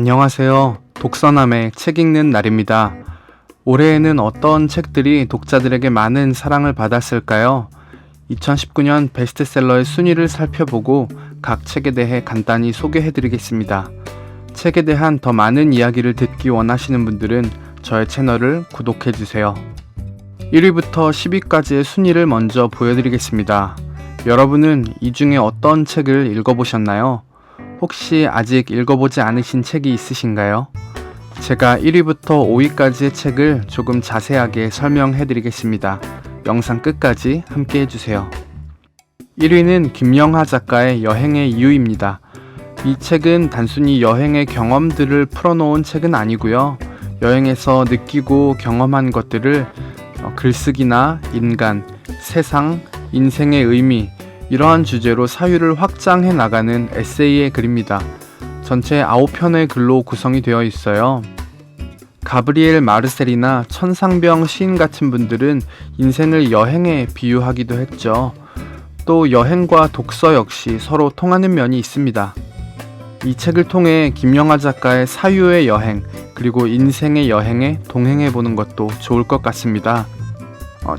안녕하세요. 독서남의 책 읽는 날입니다. 올해에는 어떤 책들이 독자들에게 많은 사랑을 받았을까요? 2019년 베스트셀러의 순위를 살펴보고 각 책에 대해 간단히 소개해드리겠습니다. 책에 대한 더 많은 이야기를 듣기 원하시는 분들은 저의 채널을 구독해주세요. 1위부터 10위까지의 순위를 먼저 보여드리겠습니다. 여러분은 이 중에 어떤 책을 읽어보셨나요? 혹시 아직 읽어보지 않으신 책이 있으신가요? 제가 1위부터 5위까지의 책을 조금 자세하게 설명해 드리겠습니다. 영상 끝까지 함께 해주세요. 1위는 김영하 작가의 여행의 이유입니다. 이 책은 단순히 여행의 경험들을 풀어놓은 책은 아니고요. 여행에서 느끼고 경험한 것들을 글쓰기나 인간, 세상, 인생의 의미, 이러한 주제로 사유를 확장해 나가는 에세이의 글입니다. 전체 9편의 글로 구성이 되어 있어요. 가브리엘 마르셀이나 천상병 시인 같은 분들은 인생을 여행에 비유하기도 했죠. 또 여행과 독서 역시 서로 통하는 면이 있습니다. 이 책을 통해 김영하 작가의 사유의 여행, 그리고 인생의 여행에 동행해 보는 것도 좋을 것 같습니다.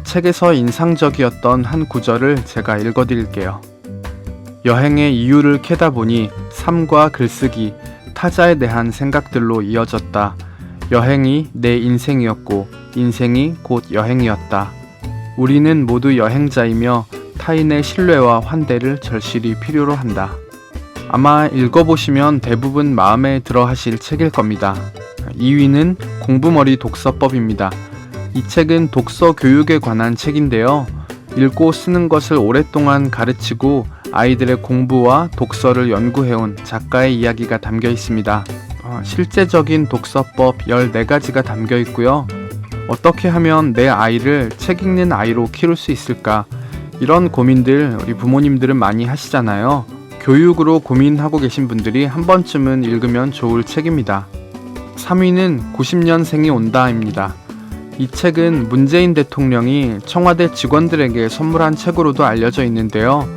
책에서 인상적이었던 한 구절을 제가 읽어드릴게요. 여행의 이유를 캐다 보니 삶과 글쓰기, 타자에 대한 생각들로 이어졌다. 여행이 내 인생이었고 인생이 곧 여행이었다. 우리는 모두 여행자이며 타인의 신뢰와 환대를 절실히 필요로 한다. 아마 읽어보시면 대부분 마음에 들어 하실 책일 겁니다. 2위는 공부머리 독서법입니다. 이 책은 독서 교육에 관한 책인데요. 읽고 쓰는 것을 오랫동안 가르치고 아이들의 공부와 독서를 연구해온 작가의 이야기가 담겨 있습니다. 실제적인 독서법 14가지가 담겨 있고요. 어떻게 하면 내 아이를 책 읽는 아이로 키울 수 있을까? 이런 고민들 우리 부모님들은 많이 하시잖아요. 교육으로 고민하고 계신 분들이 한 번쯤은 읽으면 좋을 책입니다. 3위는 90년생이 온다입니다. 이 책은 문재인 대통령이 청와대 직원들에게 선물한 책으로도 알려져 있는데요.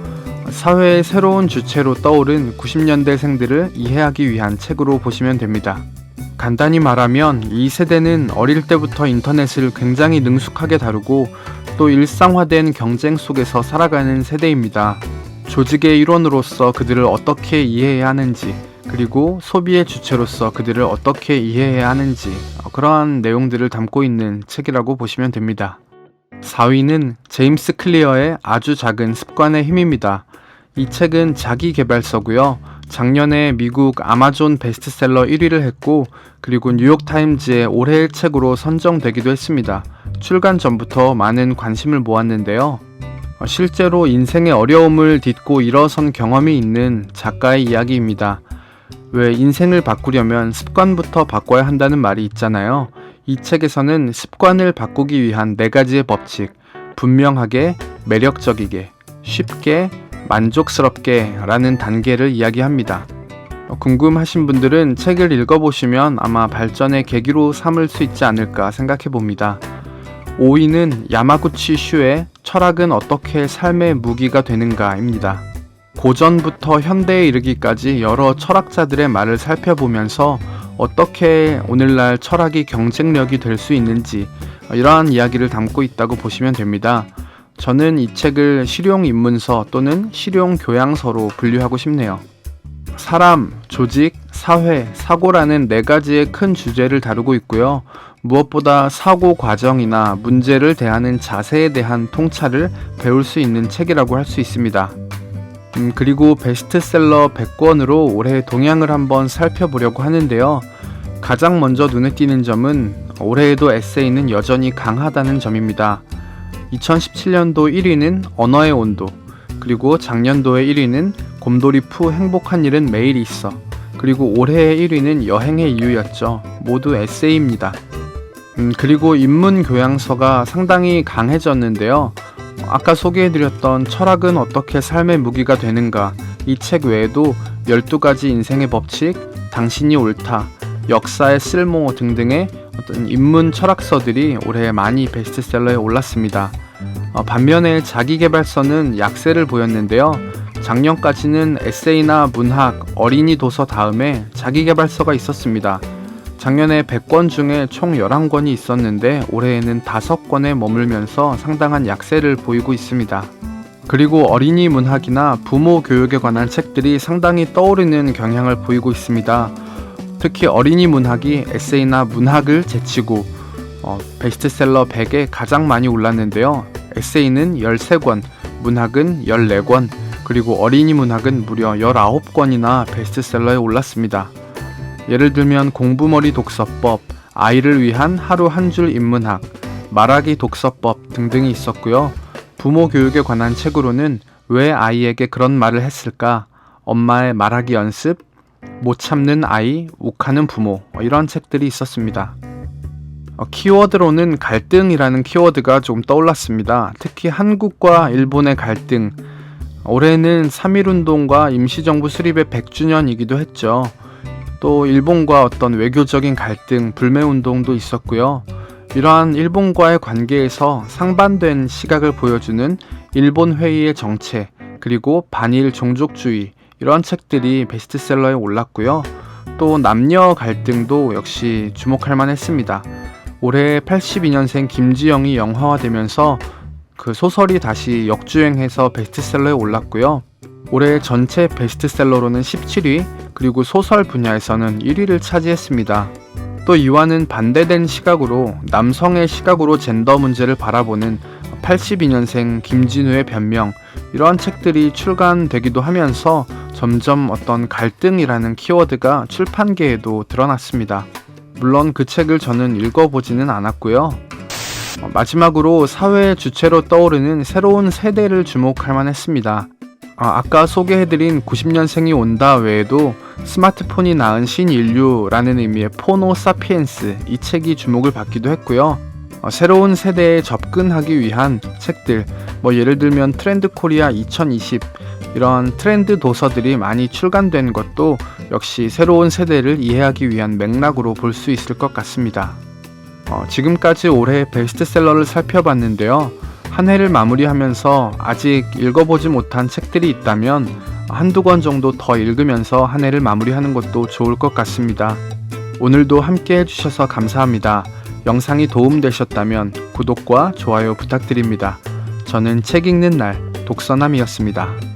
사회의 새로운 주체로 떠오른 90년대생들을 이해하기 위한 책으로 보시면 됩니다. 간단히 말하면 이 세대는 어릴 때부터 인터넷을 굉장히 능숙하게 다루고 또 일상화된 경쟁 속에서 살아가는 세대입니다. 조직의 일원으로서 그들을 어떻게 이해해야 하는지, 그리고 소비의 주체로서 그들을 어떻게 이해해야 하는지, 그러한 내용들을 담고 있는 책이라고 보시면 됩니다. 4위는 제임스 클리어의 아주 작은 습관의 힘입니다. 이 책은 자기계발서고요. 작년에 미국 아마존 베스트셀러 1위를 했고, 그리고 뉴욕타임즈의 올해의 책으로 선정되기도 했습니다. 출간 전부터 많은 관심을 모았는데요. 실제로 인생의 어려움을 딛고 일어선 경험이 있는 작가의 이야기입니다. 왜 인생을 바꾸려면 습관부터 바꿔야 한다는 말이 있잖아요. 이 책에서는 습관을 바꾸기 위한 4가지의 법칙, 분명하게, 매력적이게, 쉽게, 만족스럽게 라는 단계를 이야기합니다. 궁금하신 분들은 책을 읽어보시면 아마 발전의 계기로 삼을 수 있지 않을까 생각해 봅니다. 5위는 야마구치 슈의 철학은 어떻게 삶의 무기가 되는가입니다. 고전부터 현대에 이르기까지 여러 철학자들의 말을 살펴보면서 어떻게 오늘날 철학이 경쟁력이 될 수 있는지 이러한 이야기를 담고 있다고 보시면 됩니다. 저는 이 책을 실용 입문서 또는 실용 교양서로 분류하고 싶네요. 사람, 조직, 사회, 사고라는 4가지의 큰 주제를 다루고 있고요. 무엇보다 사고 과정이나 문제를 대하는 자세에 대한 통찰을 배울 수 있는 책이라고 할 수 있습니다. 그리고 베스트셀러 100권으로 올해 동향을 한번 살펴보려고 하는데요. 가장 먼저 눈에 띄는 점은 올해에도 에세이는 여전히 강하다는 점입니다. 2017년도 1위는 언어의 온도, 그리고 작년도의 1위는 곰돌이 푸 행복한 일은 매일 있어, 그리고 올해의 1위는 여행의 이유였죠. 모두 에세이입니다. 그리고 인문 교양서가 상당히 강해졌는데요. 아까 소개해드렸던 철학은 어떻게 삶의 무기가 되는가, 이 책 외에도 12가지 인생의 법칙, 당신이 옳다, 역사의 쓸모 등등의 어떤 인문 철학서들이 올해 많이 베스트셀러에 올랐습니다. 반면에 자기계발서는 약세를 보였는데요. 작년까지는 에세이나 문학, 어린이 도서 다음에 자기계발서가 있었습니다. 작년에 100권 중에 총 11권이 있었는데 올해에는 5권에 머물면서 상당한 약세를 보이고 있습니다. 그리고 어린이 문학이나 부모 교육에 관한 책들이 상당히 떠오르는 경향을 보이고 있습니다. 특히 어린이 문학이 에세이나 문학을 제치고 베스트셀러 100에 가장 많이 올랐는데요. 에세이는 13권, 문학은 14권, 그리고 어린이 문학은 무려 19권이나 베스트셀러에 올랐습니다. 예를 들면 공부머리 독서법, 아이를 위한 하루 한 줄 인문학, 말하기 독서법 등등이 있었고요. 부모 교육에 관한 책으로는 왜 아이에게 그런 말을 했을까, 엄마의 말하기 연습, 못 참는 아이, 욱하는 부모, 이런 책들이 있었습니다. 키워드로는 갈등이라는 키워드가 좀 떠올랐습니다. 특히 한국과 일본의 갈등, 올해는 3.1운동과 임시정부 수립의 100주년이기도 했죠. 또 일본과 어떤 외교적인 갈등, 불매운동도 있었고요. 이러한 일본과의 관계에서 상반된 시각을 보여주는 일본 회의의 정체, 그리고 반일 종족주의, 이런 책들이 베스트셀러에 올랐고요. 또 남녀 갈등도 역시 주목할 만했습니다. 올해 82년생 김지영이 영화화되면서 그 소설이 다시 역주행해서 베스트셀러에 올랐고요. 올해 전체 베스트셀러로는 17위, 그리고 소설 분야에서는 1위를 차지했습니다. 또 이와는 반대된 시각으로 남성의 시각으로 젠더 문제를 바라보는 82년생 김진우의 변명, 이러한 책들이 출간되기도 하면서 점점 어떤 갈등이라는 키워드가 출판계에도 드러났습니다. 물론 그 책을 저는 읽어보지는 않았고요. 마지막으로 사회의 주체로 떠오르는 새로운 세대를 주목할 만했습니다. 아까 소개해드린 90년생이 온다 외에도 스마트폰이 낳은 신인류라는 의미의 포노 사피엔스, 이 책이 주목을 받기도 했고요. 새로운 세대에 접근하기 위한 책들, 예를 들면 트렌드 코리아 2020, 이런 트렌드 도서들이 많이 출간된 것도 역시 새로운 세대를 이해하기 위한 맥락으로 볼 수 있을 것 같습니다. 지금까지 올해 베스트셀러를 살펴봤는데요. 한 해를 마무리하면서 아직 읽어보지 못한 책들이 있다면 한두 권 정도 더 읽으면서 한 해를 마무리하는 것도 좋을 것 같습니다. 오늘도 함께 해주셔서 감사합니다. 영상이 도움되셨다면 구독과 좋아요 부탁드립니다. 저는 책 읽는 날 독서남이었습니다.